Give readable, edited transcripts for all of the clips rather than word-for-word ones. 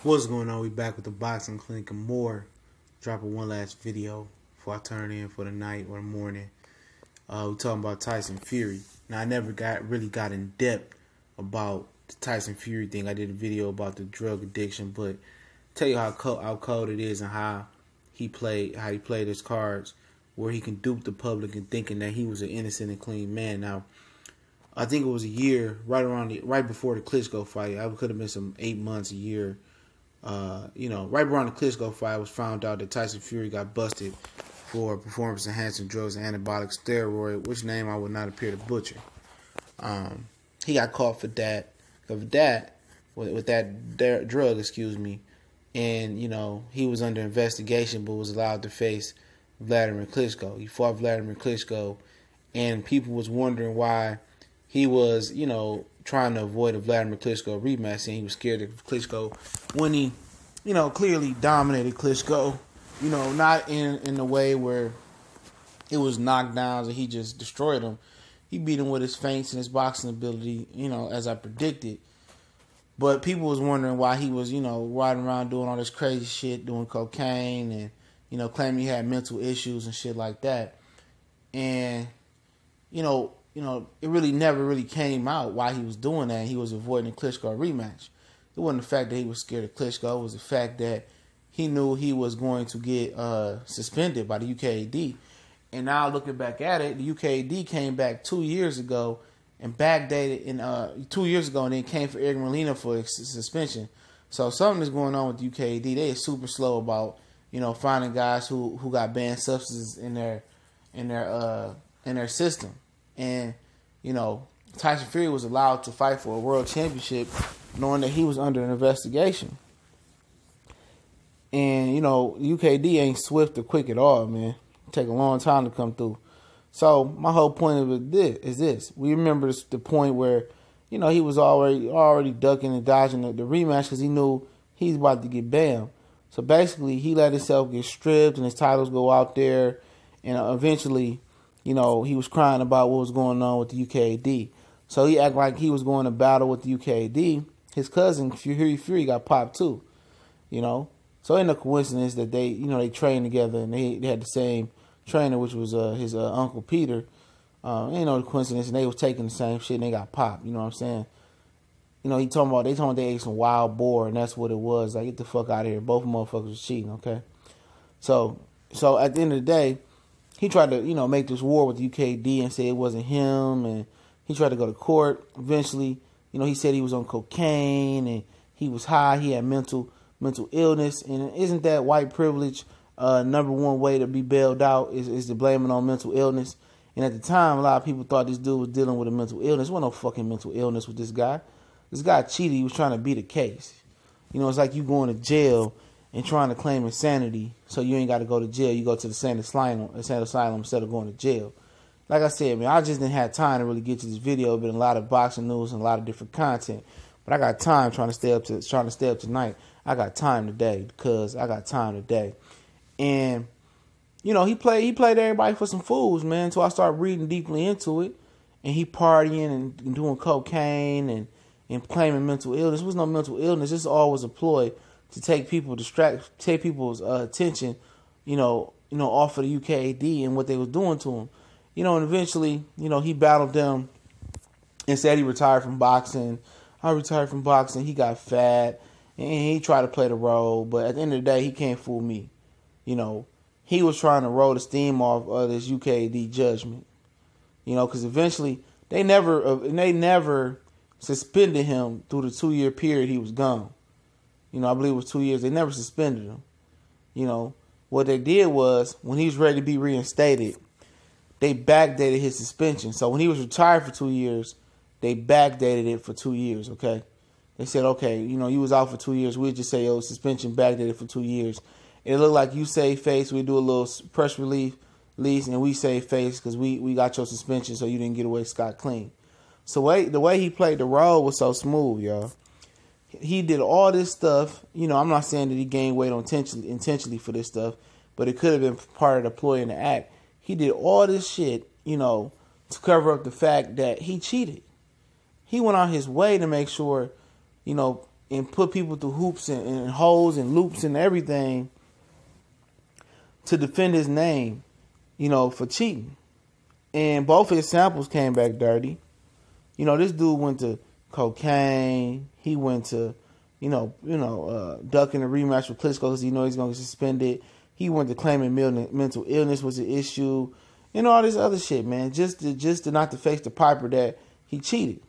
What's going on? We back with the boxing clinic and more. Dropping one last video before I turn in for the night or the morning. We're talking about Tyson Fury. Now I never really got in depth about the Tyson Fury thing. I did a video about the drug addiction, but tell you how cold it is and how he played his cards, where he can dupe the public and thinking that he was an innocent and clean man. Now I think it was a year right before the Klitschko fight. I could have been some 8 months, a year. Right around the Klitschko fight, it was found out that Tyson Fury got busted for performance-enhancing drugs and anabolic steroid, which name I would not appear to butcher. He got caught for that, with that drug, and he was under investigation, but was allowed to face Vladimir Klitschko. He fought Vladimir Klitschko, and people was wondering why he was, trying to avoid a Vladimir Klitschko rematch, and he was scared of Klitschko when he, clearly dominated Klitschko, not in a way where it was knockdowns and he just destroyed him. He beat him with his feints and his boxing ability, as I predicted. But people was wondering why he was, riding around doing all this crazy shit, doing cocaine and, claiming he had mental issues and shit like that. And, it really never really came out why he was doing that. He was avoiding a Klitschko rematch. It wasn't the fact that he was scared of Klitschko. It was the fact that he knew he was going to get suspended by the UKAD. And now looking back at it, the UKAD came back 2 years ago and backdated 2 years ago, and then came for Eric Molina for suspension. So something is going on with the UKAD. They are super slow about finding guys who got banned substances in their system. And, Tyson Fury was allowed to fight for a world championship knowing that he was under an investigation. And, UKD ain't swift or quick at all, man. It take a long time to come through. So my whole point of it is this. We remember the point where, he was already ducking and dodging the rematch because he knew he's about to get banned. So basically, he let himself get stripped and his titles go out there. And eventually, he was crying about what was going on with the UKAD. So he acted like he was going to battle with the UKAD. His cousin, Fury, got popped too, So ain't no coincidence that they trained together and they had the same trainer, which was his Uncle Peter. Ain't no coincidence, and they was taking the same shit and they got popped. You know what I'm saying? They talking about they ate some wild boar, and that's what it was. Like, get the fuck out of here. Both motherfuckers was cheating, okay? So at the end of the day, he tried to, make this war with the UKD and say it wasn't him, and he tried to go to court. Eventually, he said he was on cocaine and he was high. He had mental illness, and isn't that white privilege? Number one way to be bailed out is to blame it on mental illness. And at the time, a lot of people thought this dude was dealing with a mental illness. There wasn't no fucking mental illness with this guy. This guy cheated. He was trying to beat a case. It's like you going to jail and trying to claim insanity, so you ain't got to go to jail. You go to the sane asylum instead of going to jail. Like I said, man, I just didn't have time to really get to this video. Been a lot of boxing news and a lot of different content, but I got time trying to stay up tonight. I got time today because I got time today, and he played everybody for some fools, man. So I started reading deeply into it, and he partying and doing cocaine and claiming mental illness. There was no mental illness. This all was a ploy to take people's attention, off of the UKAD and what they was doing to him. And eventually, he battled them and said he retired from boxing. I retired from boxing. He got fat and he tried to play the role, but at the end of the day, he can't fool me. He was trying to roll the steam off of this UKAD judgment. Because eventually they never suspended him through the 2-year period he was gone. I believe it was 2 years. They never suspended him. What they did was, when he was ready to be reinstated, they backdated his suspension. So when he was retired for 2 years, they backdated it for 2 years, okay? They said, okay, you was out for 2 years. We'd just say, suspension backdated for 2 years. It looked like you saved face. We do a little press release, and we saved face because we got your suspension so you didn't get away scot-clean. So the way he played the role was so smooth, y'all. He did all this stuff. I'm not saying that he gained weight intentionally for this stuff, but it could have been part of the ploy and the act. He did all this shit, to cover up the fact that he cheated. He went on his way to make sure, and put people through hoops and holes and loops and everything to defend his name, for cheating. And both his samples came back dirty. This dude went to cocaine. He went to, ducking a rematch with Klitschko because he's going to get suspended. He went to claiming mental illness was an issue, and all this other shit, man. Just to not to face the piper that he cheated,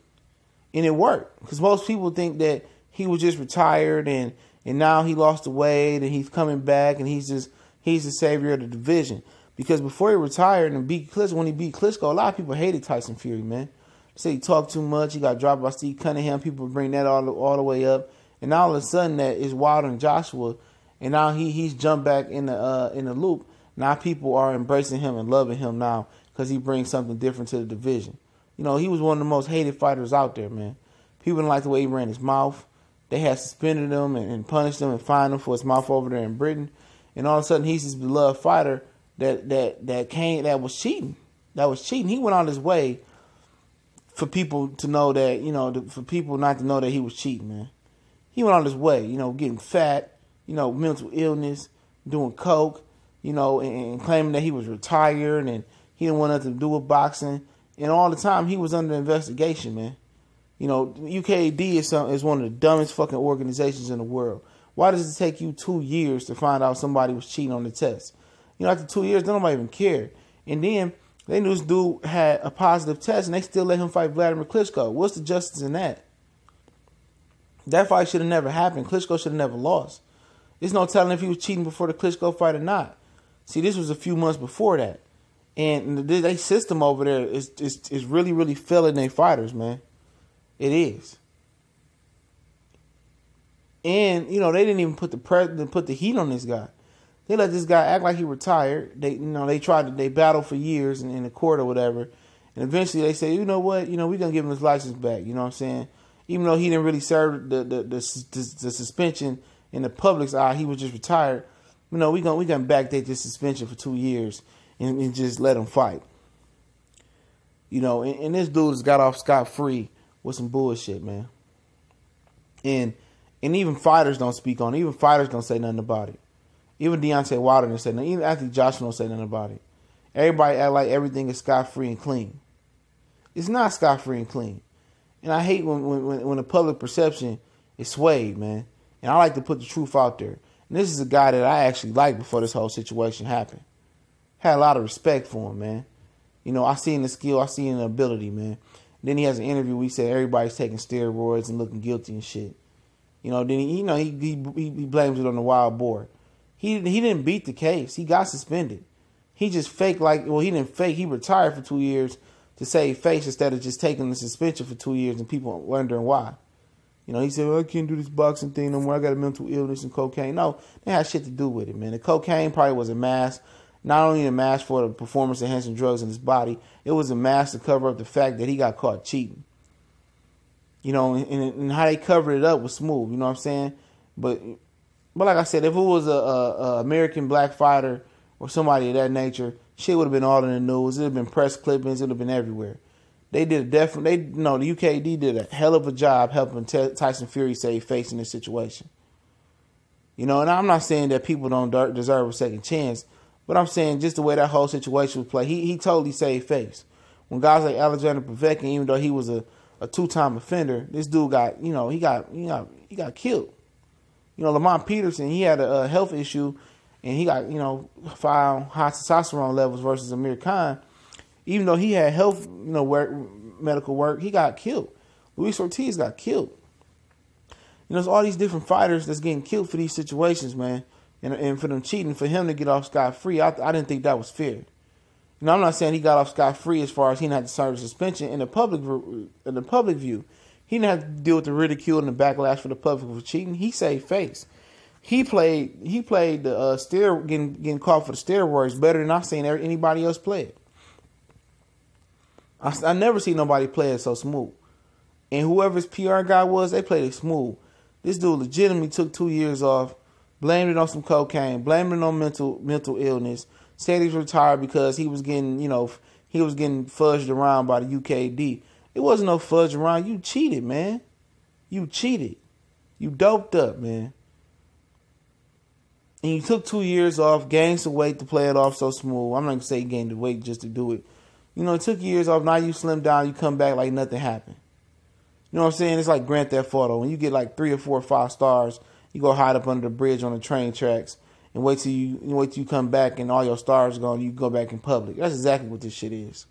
and it worked because most people think that he was just retired and now he lost the weight and he's coming back and he's the savior of the division. Because before he retired and beat Klitschko, when he beat Klitschko, a lot of people hated Tyson Fury, man. They say he talked too much. He got dropped by Steve Cunningham. People bring that all the way up, and now all of a sudden that is Wilder and Joshua. And now he's jumped back in the loop. Now people are embracing him and loving him now because he brings something different to the division. He was one of the most hated fighters out there, man. People didn't like the way he ran his mouth. They had suspended him and punished him and fined him for his mouth over there in Britain. And all of a sudden he's this beloved fighter that was cheating. That was cheating. He went on his way for people to know that, for people not to know that he was cheating, man. He went on his way, getting fat, mental illness, doing coke, and claiming that he was retired and he didn't want nothing to do with boxing. And all the time he was under investigation, man. UKAD is one of the dumbest fucking organizations in the world. Why does it take you 2 years to find out somebody was cheating on the test? After 2 years, nobody even cared. And then they knew this dude had a positive test and they still let him fight Vladimir Klitschko. What's the justice in that? That fight should have never happened. Klitschko should have never lost. There's no telling if he was cheating before the Klitschko fight or not. See, this was a few months before that. And their system over there is really, really failing their fighters, man. It is. And, they didn't even put the heat on this guy. They let this guy act like he retired. They battled for years in the court or whatever. And eventually they say, you know what? We're going to give him his license back. You know what I'm saying? Even though he didn't really serve the suspension in the public's eye, he was just retired. We're going to backdate this suspension for 2 years and just let him fight. And this dude has got off scot-free with some bullshit, man. And even fighters don't speak on it. Even fighters don't say nothing about it. Even Deontay Wilder didn't say nothing. Even Anthony Joshua don't say nothing about it. Everybody act like everything is scot-free and clean. It's not scot-free and clean. And I hate when the public perception is swayed, man. And I like to put the truth out there. And this is a guy that I actually liked before this whole situation happened. Had a lot of respect for him, man. I seen the skill, I seen the ability, man. Then he has an interview where he said everybody's taking steroids and looking guilty and shit. Then he blames it on the wild boar. He didn't beat the case. He got suspended. He just faked he didn't fake. He retired for 2 years to save face instead of just taking the suspension for 2 years and people wondering why. He said, I can't do this boxing thing no more. I got a mental illness and cocaine. No, they had shit to do with it, man. The cocaine probably was a mask. Not only a mask for the performance-enhancing drugs in his body, it was a mask to cover up the fact that he got caught cheating. And how they covered it up was smooth. You know what I'm saying? But like I said, if it was a American black fighter or somebody of that nature, shit would have been all in the news. It would have been press clippings. It would have been everywhere. The UKAD did a hell of a job helping Tyson Fury save face in this situation. And I'm not saying that people don't deserve a second chance, but I'm saying just the way that whole situation was played, he totally saved face. When guys like Alexander Povetkin, even though he was a two-time offender, this dude got killed. Lamont Peterson, he had a health issue, and he got filed high testosterone levels versus Amir Khan. Even though he had health, medical work, he got killed. Luis Ortiz got killed. There's all these different fighters that's getting killed for these situations, man. And for them cheating, for him to get off scot-free, I didn't think that was fair. I'm not saying he got off scot-free as far as he didn't have to serve suspension in the public view. He didn't have to deal with the ridicule and the backlash for the public for cheating. He saved face. He played the getting caught for the steroids better than I've seen anybody else play it. I never seen nobody play it so smooth. And whoever his PR guy was, they played it smooth. This dude legitimately took 2 years off, blamed it on some cocaine, blamed it on mental illness, said he was retired because he was getting fudged around by the UKAD. It wasn't no fudge around. You cheated, man. You cheated. You doped up, man. And you took 2 years off, gained some weight to play it off so smooth. I'm not going to say you gained the weight just to do it. You know, it took years off. Now you slim down. You come back like nothing happened. You know what I'm saying? It's like Grand Theft Auto. When you get like 3 or 4 or 5 stars, you go hide up under the bridge on the train tracks and wait till you come back and all your stars gone. You go back in public. That's exactly what this shit is.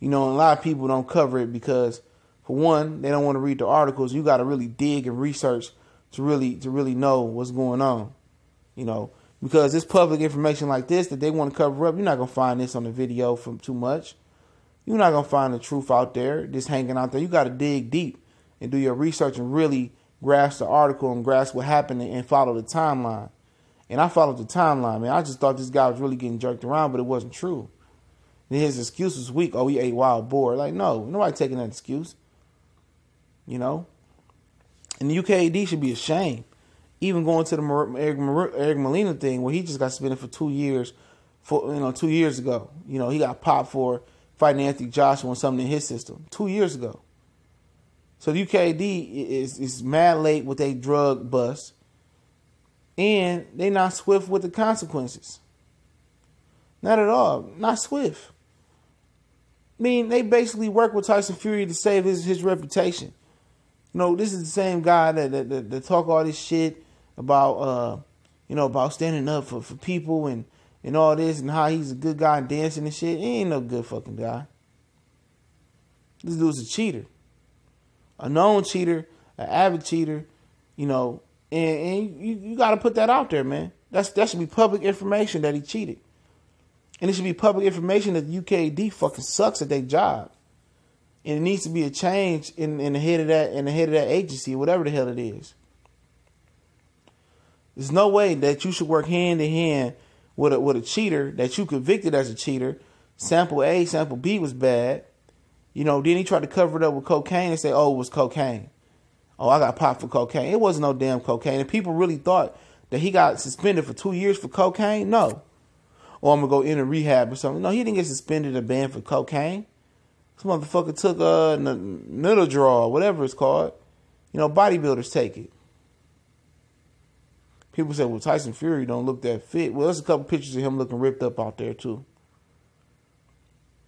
You know, a lot of people don't cover it because, for one, they don't want to read the articles. You got to really dig and research to really know what's going on. You know, because it's public information like this that they want to cover up. You're not going to find this on the video from too much. You're not going to find the truth out there, just hanging out there. You got to dig deep and do your research and really grasp the article and grasp what happened and follow the timeline. And I followed the timeline, man. I just thought this guy was really getting jerked around, but it wasn't true. And his excuse was weak. Oh, he ate wild boar. Like, no, nobody taking that excuse. You know? And the UKAD should be ashamed. Even going to the Eric Molina thing where he just got suspended for 2 years, 2 years ago. You know, he got popped for fighting Anthony Joshua and something in his system 2 years ago. So the UKAD is mad late with a drug bust, and they not swift with the consequences. Not at all. Not swift. I mean, they basically work with Tyson Fury to save his reputation. You know, this is the same guy that talk all this shit about about standing up for people and all this and how he's a good guy and dancing and shit. He ain't no good fucking guy. This dude's a cheater. A known cheater, an avid cheater, you know, and you got to put that out there, man. That should be public information that he cheated. And it should be public information that the UKAD fucking sucks at their job. And it needs to be a change in the head of that agency, whatever the hell it is. There's no way that you should work hand in hand with a cheater that you convicted as a cheater. Sample A, sample B was bad. You know, then he tried to cover it up with cocaine and say, oh, it was cocaine. Oh, I got popped for cocaine. It wasn't no damn cocaine. And people really thought that he got suspended for 2 years for cocaine? No. Or I'm going to go in a rehab or something. No, he didn't get suspended or banned for cocaine. This motherfucker took a needle draw, whatever it's called. You know, bodybuilders take it. People say, well, Tyson Fury don't look that fit. Well, there's a couple pictures of him looking ripped up out there, too.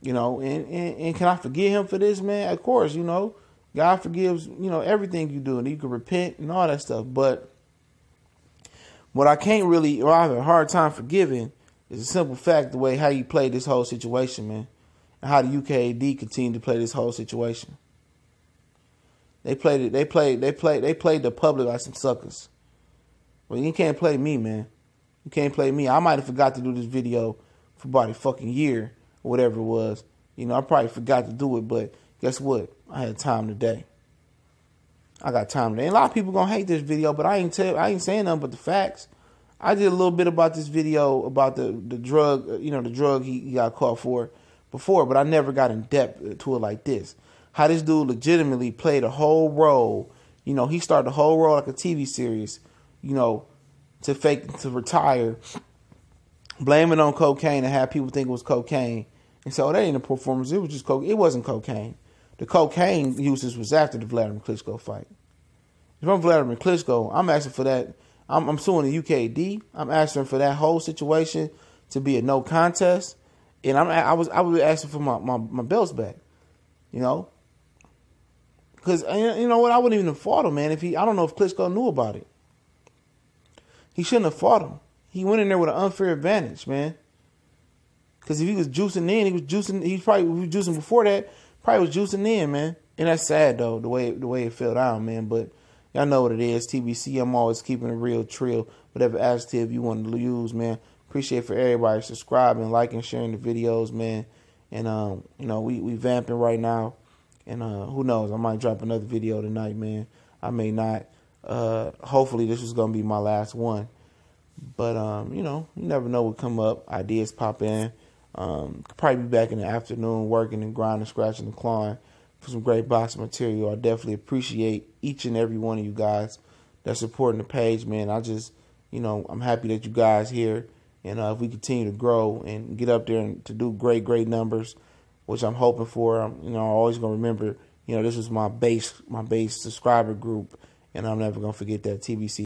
You know, and can I forgive him for this, man? Of course, you know. God forgives, you know, everything you do. And you can repent and all that stuff. But what I can't really, or I have a hard time forgiving, is a simple fact, the way how you played this whole situation, man. And how the UKAD continued to play this whole situation. They played the public like some suckers. Well, you can't play me, man. You can't play me. I might have forgot to do this video for about a fucking year or whatever it was. You know, I probably forgot to do it, but guess what? I had time today. I got time today. And a lot of people gonna hate this video, but I ain't saying nothing but the facts. I did a little bit about this video about the drug, you know, the drug he got caught for before, but I never got in depth to it like this. How this dude legitimately played a whole role. You know, he started the whole role like a TV series, you know, to retire, blame it on cocaine and have people think it was cocaine. And so that ain't a performance. It was just cocaine. It wasn't cocaine. The cocaine usage was after the Vladimir Klitschko fight. If I'm Vladimir Klitschko, I'm asking for that. I'm suing the UKAD. I'm asking for that whole situation to be a no contest. And I was asking for my belts back, you know, because you know what, I wouldn't even have fought him, man. I don't know if Klitschko knew about it. He shouldn't have fought him. He went in there with an unfair advantage, man. Because if he was juicing in, he probably was juicing before that. Probably was juicing in, man. And that's sad though, the way it fell down, man. But y'all know what it is. TBC. I'm always keeping it real, trill, whatever adjective you want to use, man. Appreciate for everybody subscribing, liking, sharing the videos, man. And you know, we vamping right now. And who knows? I might drop another video tonight, man. I may not. Hopefully this is gonna be my last one. But you know, you never know what come up. Ideas pop in. Could probably be back in the afternoon working and grinding, scratching and clawing for some great boxing material. I definitely appreciate each and every one of you guys that's supporting the page, man. I just, you know, I'm happy that you guys here. And if we continue to grow and get up there and to do great numbers, which I'm hoping for, you know, I'm always going to remember, you know, this was my base subscriber group. And I'm never going to forget that. TBC.